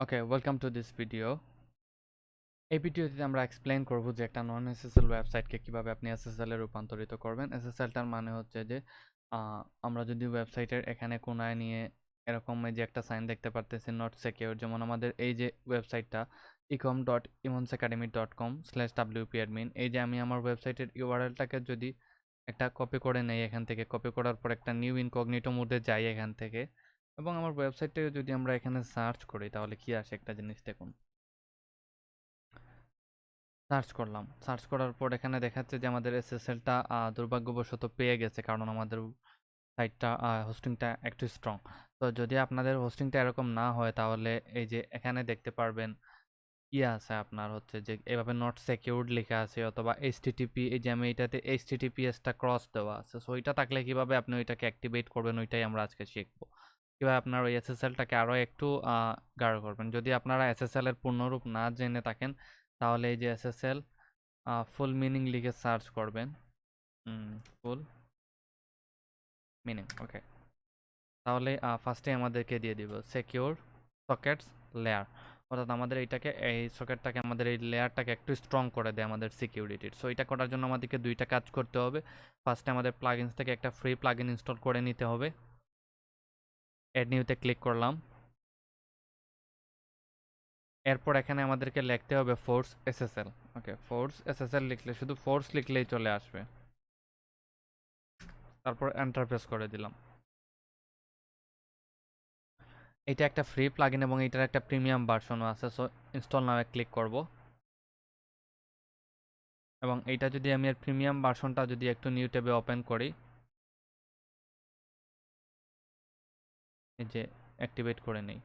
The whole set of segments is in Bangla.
Okay, welcome to this video. এই ভিডিওতে আমরা এক্সপ্লেইন করব যে একটা নন এসএসএল ওয়েবসাইটকে কিভাবে আপনি এসএসএল এ রূপান্তরিত করবেন। এসএসএলটার মানে হচ্ছে যে আমরা যদি ওয়েবসাইটের এখানে কোনায় নিয়ে এরকম এই যে একটা সাইন দেখতে পারতেছি নট সিকিউর, যেমন আমাদের এই যে ওয়েবসাইটটা ecom.imonsacademy.com/wp-admin, এই যে আমি আমার ওয়েবসাইটের ইউআরএলটাকে যদি একটা কপি করে নেই, এখান থেকে কপি করার পর একটা নিউ ইনকগনিটো মোডে যাই এখান থেকে, এবং আমার ওয়েবসাইটটাকে যদি আমরা এখানে সার্চ করি তাহলে কি আসে একটা জিনিস দেখুন। সার্চ করলাম, সার্চ করার পর এখানে দেখাচ্ছে যে আমাদের এসএসএলটা দুর্ভাগ্যবশত পেয়ে গেছে, কারণ আমাদের সাইটটা হোস্টিংটা একটু স্ট্রং। তো যদি আপনাদের হোস্টিংটা এরকম না হয় তাহলে এই যে এখানে দেখতে পারবেন আছে আপনার হচ্ছে যে এভাবে নট সিকিউরড লেখা আছে, অথবা এইচটিটিপি, এই যে আমি এটাতে এইচটিটিপিএসটা ক্রস দেওয়া আছে। সো এটা থাকলে কিভাবে আপনি ওইটাকে অ্যাক্টিভেট করবেন ওইটাই আমরা আজকে শিখবো। কিভাবে আপনার ওই এসএসএলটাকে আরও একটু গাঢ় করবেন। যদি আপনারা এসএসএল এর পূর্ণরূপ না জেনে থাকেন তাহলে এই যে এসএসএল ফুল মিনিং লিখে সার্চ করবেন। ফুল মিনিং, ওকে। তাহলে ফার্স্টে আমাদেরকে দিয়ে দিব সিকিউর সকেটস লেয়ার, অর্থাৎ আমাদের এইটাকে এই সকেটটাকে আমাদের এই লেয়ারটাকে একটু স্ট্রং করে দেয় আমাদের সিকিউরিটির। সো এটা করার জন্য আমাদেরকে দুইটা কাজ করতে হবে। ফার্স্টে আমাদের প্লাগইনস থেকে একটা ফ্রি প্লাগইন ইনস্টল করে নিতে হবে। অ্যাড নিউতে ক্লিক করলাম। এরপর এখানে আমাদেরকে লিখতে হবে ফোর্স এসএসএল। ওকে, ফোর্স এসএসএল লিখলে, শুধু ফোর্স লিখলেই চলে আসবে। তারপর এন্টার প্রেস করে দিলাম। এটা একটা ফ্রি প্লাগইন এবং এটার একটা প্রিমিয়াম ভার্সনও আছে। সো ইনস্টল নাও ক্লিক করব, এবং এইটা যদি আমি এর প্রিমিয়াম ভার্সনটা যদি একটু নিউ ট্যাবে ওপেন করি, এই যে অ্যাক্টিভেট করে নেই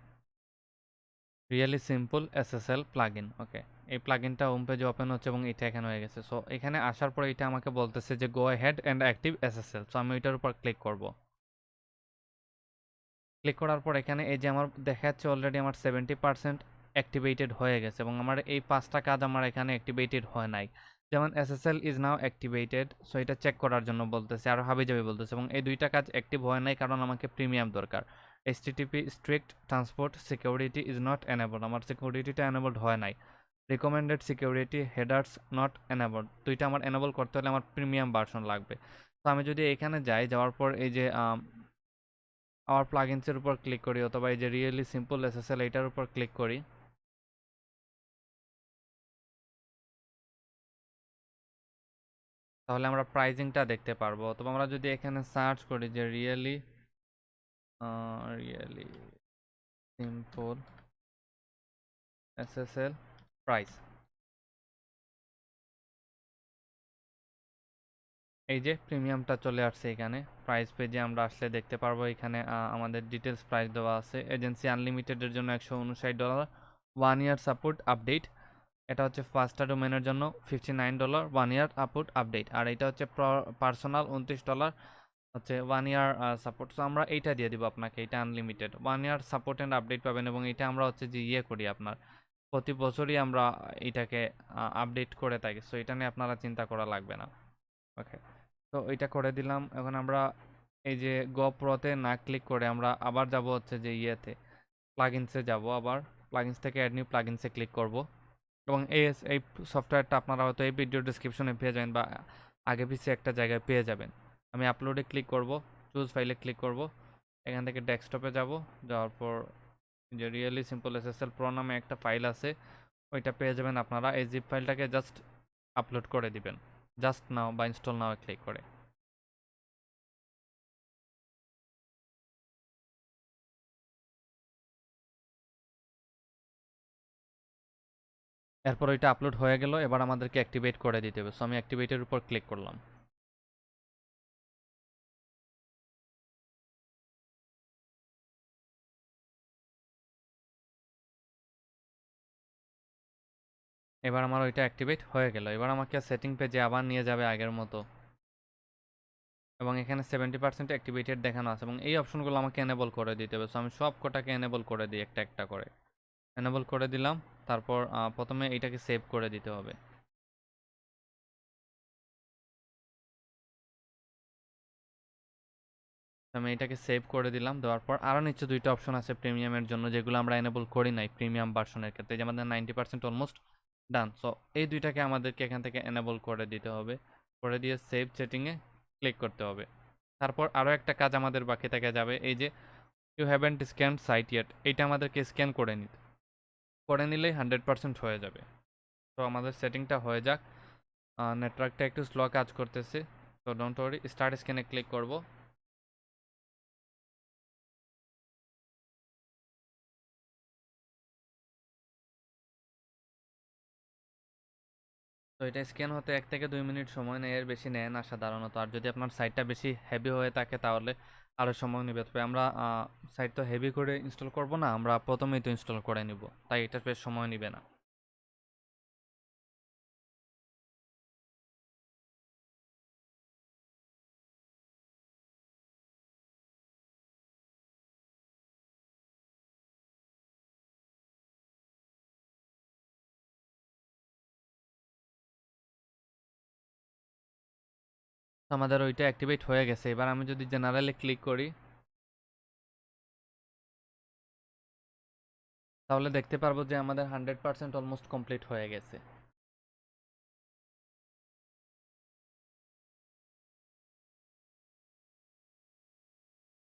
রিয়েলি সিম্পল এসএসএল প্লাগইন। ওকে, এই প্লাগইনটা হোম পেজে ওপেন হচ্ছে এবং এটা এখানে হয়ে গেছে। সো এখানে আসার পরে এটা আমাকে বলতেছে যে go head and active SSL. So আমি ওইটার উপর ক্লিক করব। ক্লিক করার পর এখানে এই যে আমার দেখা যাচ্ছে অলরেডি আমার 70% অ্যাক্টিভেটেড হয়ে গেছে, এবং আমার এই 5টা কাজ আমার এখানে অ্যাক্টিভেটেড হয় নাই। যেমন SSL is now activated, so এটা চেক করার জন্য বলতেছে, আর হাবিজাবি বলতেছে, এবং এই দুইটা কাজ অ্যাক্টিভ হয় নাই কারণ আমাকে প্রিমিয়াম দরকার। HTTP strict transport security is not enabled, আমার সিকিউরিটিটা এনেবলড হয় নাই। Recommended security headers not enabled, দুইটা আমার এনেবল করতে হলে আমার প্রিমিয়াম ভার্সন লাগবে। তো আমি যদি এখানে যাই, যাওয়ার পর এই যে আমার প্লাগইনসের উপর ক্লিক করি, অথবা এই যে রিয়েলি সিম্পল এসএসএল এইটার উপর ক্লিক করি, তাহলে আমরা প্রাইজিংটা দেখতে পারবো। অথবা আমরা যদি এখানে সার্চ করি যে রিয়েলি সিম্পল এসএসএল প্রাইস, এই যে প্রিমিয়ামটা চলে আসছে এখানে প্রাইস পেজে। আমরা আসলে দেখতে পারবো এখানে আমাদের ডিটেলস প্রাইস দেওয়া আছে। এজেন্সি আনলিমিটেডের জন্য $159, 1 ইয়ার সাপোর্ট আপডেট। এটা হচ্ছে ফার্স্ট ডোমেনের জন্য $59, 1 ইয়ার সাপোর্ট আপডেট। আর এটা হচ্ছে পার্সোনাল $29 হচ্ছে 1 ইয়ার সাপোর্ট। সো আমরা এইটা দিয়ে দিব আপনাকে, এটা unlimited 1 year support and update পাবেন, এবং এটা আমরা হচ্ছে যে করি আপনার প্রতি বছরই আমরা এটাকে আপডেট করে থাকি। সো এটা নিয়ে আপনারা চিন্তা করা লাগবে না। ওকে, তো এটা করে দিলাম। এখন আমরা এই যে গোপ্রোতে না ক্লিক করে আমরা আবার যাব হচ্ছে যে প্লাগইনসে যাব। আবার প্লাগইনস থেকে অ্যাড নিউ প্লাগইনসে ক্লিক করব, এবং এই সফটওয়্যারটা আপনারা হয়তো এই ভিডিও ডিসক্রিপশনে পেয়ে যাবেন বা আগে পিছিয়ে একটা জায়গায় পেয়ে যাবেন। আমি আপলোডে ক্লিক করব, চুজ ফাইলে ক্লিক করব, এখান থেকে ডেস্কটপে যাব। যাওয়ার পর যে রিয়েলি সিম্পল এসএসএল প্রো নামে একটা ফাইল আছে, ওইটা পেয়ে যাবেন আপনারা। এই জিপ ফাইলটাকে জাস্ট আপলোড করে দিবেন, জাস্ট নাও বা ইনস্টল নাও ক্লিক করে। এরপর ওইটা আপলোড হয়ে গেল, এবার আমাদেরকে অ্যাক্টিভেট করে দিতে হবে। সো আমি অ্যাক্টিভেটের উপর ক্লিক করলাম। এবার আমার ওইটা অ্যাক্টিভেট হয়ে গেল। এবার আমাকে সেটিং পেজে আবার নিয়ে যাবে আগের মতো, এবং এখানে 70% অ্যাক্টিভেটেড দেখানো আছে, এবং এই অপশনগুলো আমাকে এনেবল করে দিতে হবে। সো আমি সব কটাকে এনেবল করে দিই একটা একটা করে। এনেবল করে দিলাম। তারপর প্রথমে এইটাকে সেভ করে দিতে হবে। আমি এটাকে সেভ করে দিলাম। দেওয়ার পর আরও নিচে দুইটা অপশন আছে প্রিমিয়ামের জন্য, যেগুলো আমরা এনেবল করি নাই প্রিমিয়াম ভার্সনের ক্ষেত্রে, যে আমাদের 90% অলমোস্ট ডান। সো এই দুইটাকে আমাদেরকে এখান থেকে এনেবল করে দিতে হবে, করে দিয়ে সেভ সেটিংয়ে ক্লিক করতে হবে। তারপর আরও একটা কাজ আমাদের বাকি থেকে যাবে, এই যে you haven't scan site yet, এইটা আমাদেরকে স্ক্যান করে নিলেই 100% হয়ে যাবে। তো আমাদের সেটিংটা হয়ে যাক। নেটওয়ার্কটা একটু স্লো কাজ করতেছে, তো ডোন্ট ওয়ারি, স্টার্ট স্ক্যানে ক্লিক করব। তো এটা স্ক্যান হতে 1 থেকে 2 মিনিট সময় নেয়, এর বেশি নেয় না সাধারণত। আর যদি আপনার সাইটটা বেশি হেভি হয়ে থাকে তাহলে আরও সময় নেবে। তবে আমরা সাইট তো হেভি করে ইনস্টল করব না, আমরা প্রথমেই তো ইনস্টল করে নিব, তাই এটা বেশ সময় নেবে না। তো আমাদের ওইটা অ্যাক্টিভেট হয়ে গেছে। এবার আমি যদি জেনারেলে ক্লিক করি তাহলে দেখতে পারবো যে আমাদের 100% অলমোস্ট কমপ্লিট হয়ে গেছে।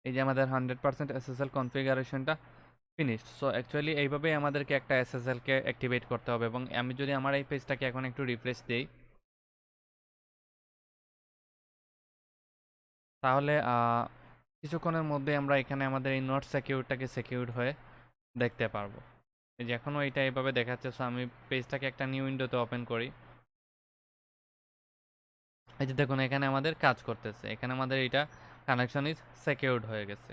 এই যে আমাদের 100% SSL কনফিগারেশনটা ফিনিশড। সো অ্যাকচুয়ালি এইভাবেই আমাদেরকে একটা SSL-কে অ্যাক্টিভেট করতে হবে। এবং আমি যদি আমার এই পেজটাকে এখন একটু রিফ্রেশ দিই, তাহলে কিছুক্ষণের মধ্যে আমরা এখানে আমাদের এই নট সিকিউরটাকে সিকিউর হয়ে দেখতে পারবো। এই যে এখনও এটা এইভাবে দেখাচ্ছে। সো আমি পেজটাকে একটা নিউ উইন্ডোতে ওপেন করি। এই যে দেখুন এখানে আমাদের কাজ করতেছে, এখানে আমাদের এটা কানেকশন ইজ সিকিউরড হয়ে গেছে।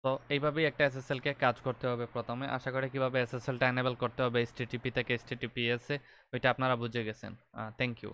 তো এইভাবেই একটা SSL-কে কাজ করতে হবে প্রথমে। আশা করি কিভাবে SSL-টা এনেবল করতে হবে HTTP থেকে HTTPS-এ, ওইটা আপনারা বুঝে গেছেন। Thank you.